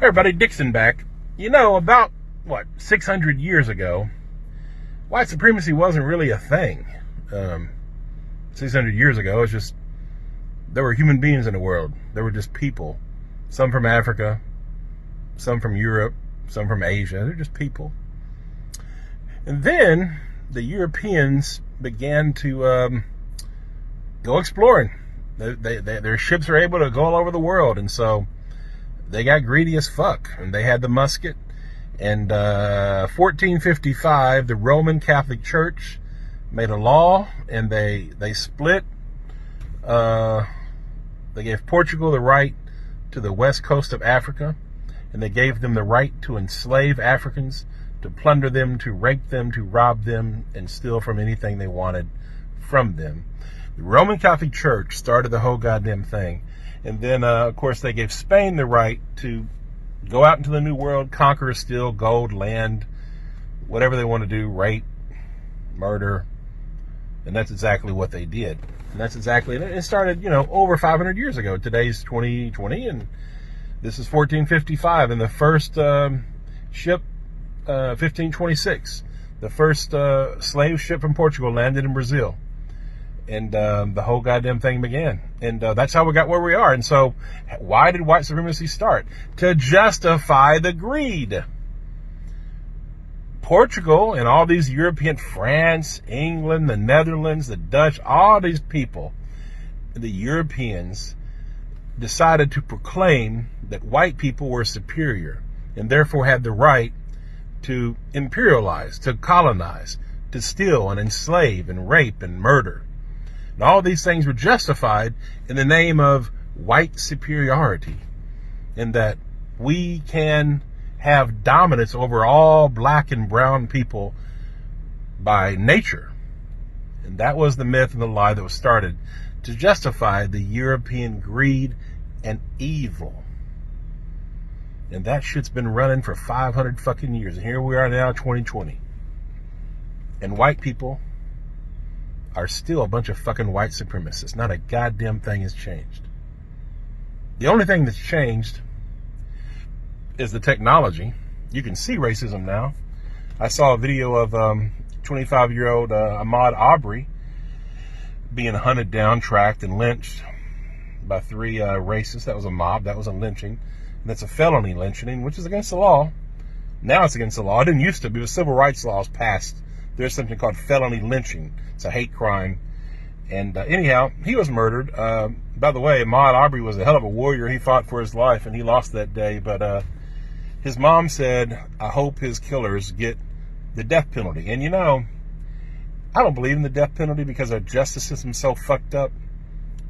Everybody, Dixon back. You know, about, 600 years ago, white supremacy wasn't really a thing. 600 years ago, it's just, there were human beings in the world. There were just people. Some from Africa, some from Europe, some from Asia. They're just people. And then the Europeans began to go exploring. Their ships are able to go all over the world, and so they got greedy as fuck, and they had the musket. And 1455, the Roman Catholic Church made a law, and they split. They gave Portugal the right to the west coast of Africa, and they gave them the right to enslave Africans, to plunder them, to rape them, to rob them, and steal from anything they wanted from them. The Roman Catholic Church started the whole goddamn thing. And then, of course, they gave Spain the right to go out into the New World, conquer, steal gold, land, whatever they want to do, rape, murder. And that's exactly what they did. And that's exactly, it started, over 500 years ago. Today's 2020, and this is 1455. And the first ship, 1526, the first slave ship from Portugal landed in Brazil. And the whole goddamn thing began. And that's how we got where we are. And so, why did white supremacy start? To justify the greed. Portugal and all these European, France, England, the Netherlands, the Dutch, all these people, the Europeans, decided to proclaim that white people were superior and therefore had the right to imperialize, to colonize, to steal and enslave and rape and murder. And all these things were justified in the name of white superiority, in that we can have dominance over all black and brown people by nature. And that was the myth and the lie that was started to justify the European greed and evil. And that shit's been running for 500 fucking years. And here we are now, 2020. And white people are still a bunch of fucking white supremacists. Not a goddamn thing has changed. The only thing that's changed is the technology. You can see racism now. I saw a video of 25-year-old Ahmaud Arbery being hunted down, tracked, and lynched by 3 racists. That was a mob. That was a lynching. And that's a felony lynching, which is against the law. Now it's against the law. It didn't used to be. It was civil rights laws passed. There's something called felony lynching. It's a hate crime. And anyhow, he was murdered. By the way, Ahmaud Arbery was a hell of a warrior. He fought for his life, and he lost that day. But his mom said, I hope his killers get the death penalty. And I don't believe in the death penalty because our justice system's so fucked up.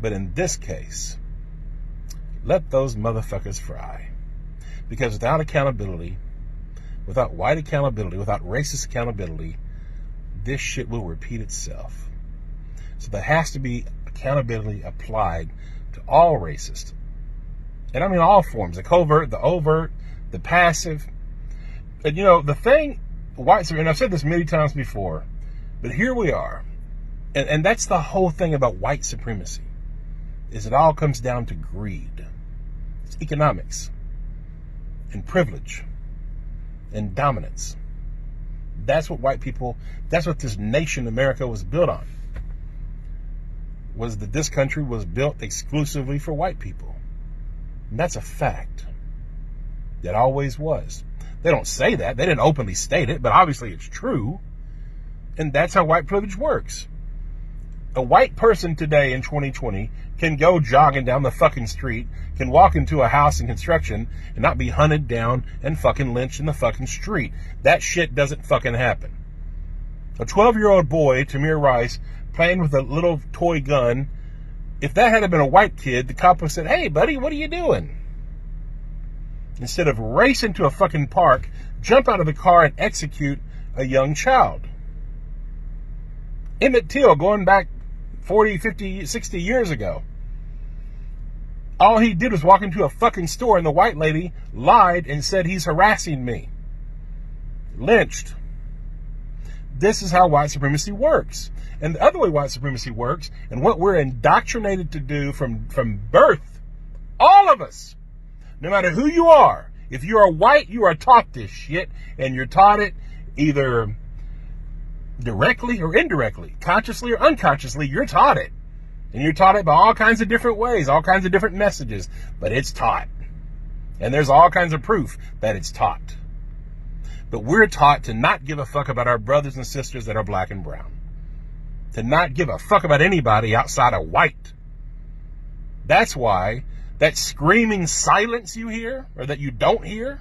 But in this case, let those motherfuckers fry. Because without accountability, without white accountability, without racist accountability, this shit will repeat itself. So there has to be accountability applied to all racists. And I mean all forms, the covert, the overt, the passive. And the thing, and I've said this many times before, but here we are. And that's the whole thing about white supremacy, is it all comes down to greed. It's economics and privilege and dominance. That's what that's what this nation, America, was built on. Was that this country was built exclusively for white people. And that's a fact. That always was. They don't say that. They didn't openly state it, but obviously it's true. And that's how white privilege works. A white person today in 2020 can go jogging down the fucking street, can walk into a house in construction and not be hunted down and fucking lynched in the fucking street. That shit doesn't fucking happen. A 12-year-old boy, Tamir Rice, playing with a little toy gun, if that had been a white kid, the cop would have said, hey buddy, what are you doing? Instead of racing to a fucking park, jump out of the car and execute a young child. Emmett Till, going back 40, 50, 60 years ago. All he did was walk into a fucking store and the white lady lied and said he's harassing me. Lynched. This is how white supremacy works. And the other way white supremacy works, and what we're indoctrinated to do from birth, all of us, no matter who you are, If you are white, you are taught this shit, and you're taught it either directly or indirectly, consciously or unconsciously. You're taught it, and you're taught it by all kinds of different ways, all kinds of different messages, but it's taught, and there's all kinds of proof that it's taught. But we're taught to not give a fuck about our brothers and sisters that are black and brown, to not give a fuck about anybody outside of white. That's why that screaming silence you hear, or that you don't hear,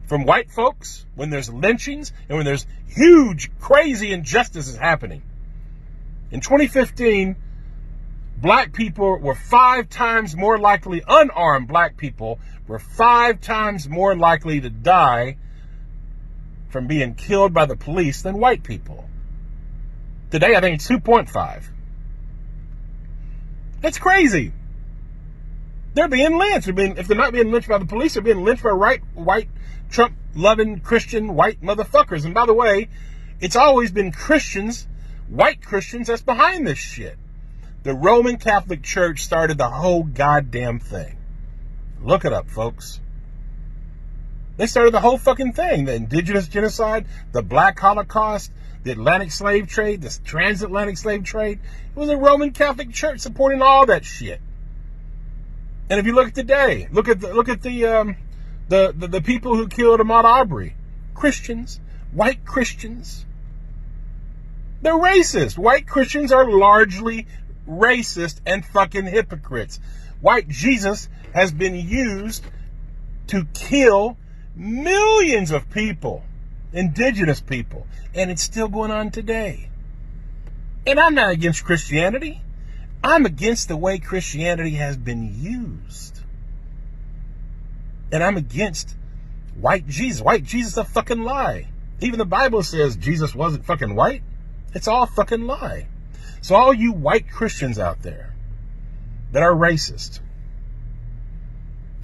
from white folks when there's lynchings and when there's huge, crazy injustices happening. In 2015, black people were 5 times more likely, unarmed black people were 5 times more likely to die from being killed by the police than white people. Today, I think it's 2.5. That's crazy. They're being lynched. If they're not being lynched by the police, they're being lynched by white, Trump-loving, Christian, white motherfuckers. And by the way, it's always been Christians, white Christians, that's behind this shit. The Roman Catholic Church started the whole goddamn thing. Look it up, folks. They started the whole fucking thing. The indigenous genocide, the black Holocaust, the Atlantic slave trade, the transatlantic slave trade. It was the Roman Catholic Church supporting all that shit. And if you look at today, look at the people who killed Ahmaud Arbery, Christians, white Christians. They're racist. White Christians are largely racist and fucking hypocrites. White Jesus has been used to kill millions of people, indigenous people, and it's still going on today. And I'm not against Christianity. I'm against the way Christianity has been used. And I'm against white Jesus. White Jesus is a fucking lie. Even the Bible says Jesus wasn't fucking white. It's all a fucking lie. So all you white Christians out there that are racist,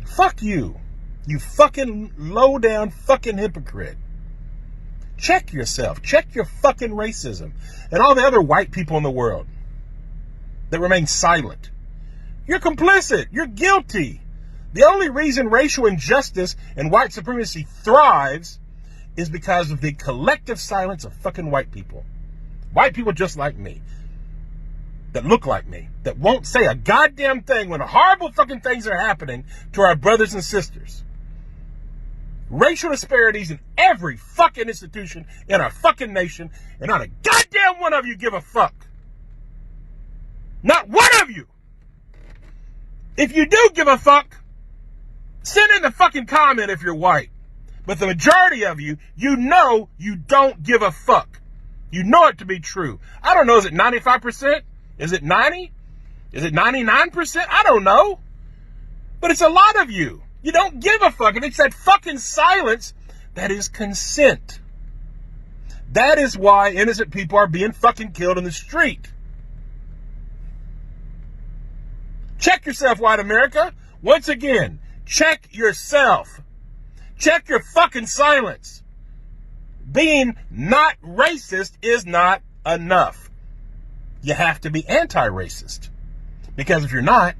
fuck you. You fucking low down fucking hypocrite. Check yourself. Check your fucking racism. And all the other white people in the world that remain silent. You're complicit. You're guilty. The only reason racial injustice and white supremacy thrives is because of the collective silence of fucking white people. White people just like me, that look like me, that won't say a goddamn thing when horrible fucking things are happening to our brothers and sisters. Racial disparities in every fucking institution in our fucking nation, and not a goddamn one of you give a fuck. Not one of you. If you do give a fuck, send in the fucking comment if you're white. But the majority of you, you know you don't give a fuck. You know it to be true. I don't know, is it 95%? Is it 90? Is it 99%? I don't know. But it's a lot of you. You don't give a fuck. And it's that fucking silence that is consent. That is why innocent people are being fucking killed in the street. Check yourself, white America. Once again, check yourself. Check your fucking silence. Being not racist is not enough. You have to be anti-racist. Because if you're not,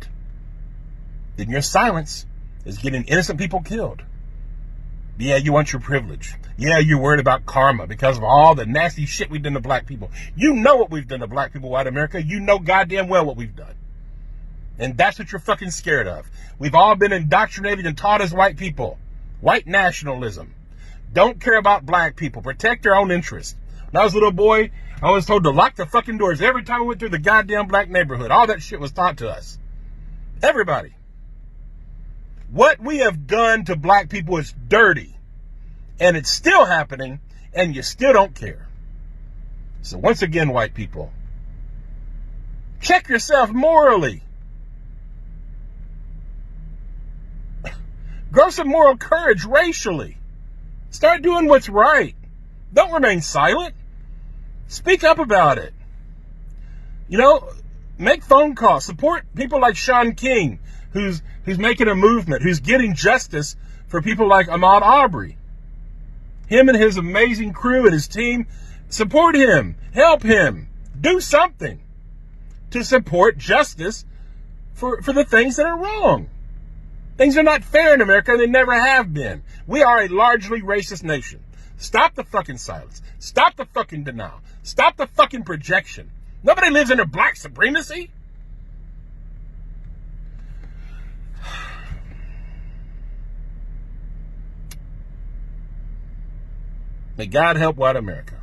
then your silence is getting innocent people killed. Yeah, you want your privilege. Yeah, you're worried about karma because of all the nasty shit we've done to black people. You know what we've done to black people, white America. You know goddamn well what we've done. And that's what you're fucking scared of. We've all been indoctrinated and taught as white people. White nationalism. Don't care about black people. Protect your own interests. When I was a little boy, I was told to lock the fucking doors every time we went through the goddamn black neighborhood. All that shit was taught to us. Everybody. What we have done to black people is dirty. And it's still happening, and you still don't care. So once again, white people, check yourself morally. Grow some moral courage racially. Start doing what's right. Don't remain silent. Speak up about it. You know, make phone calls. Support people like Shaun King, who's making a movement, who's getting justice for people like Ahmaud Arbery. Him and his amazing crew and his team, support him. Help him. Do something to support justice for the things that are wrong. Things are not fair in America, and they never have been. We are a largely racist nation. Stop the fucking silence. Stop the fucking denial. Stop the fucking projection. Nobody lives under black supremacy. May God help white America.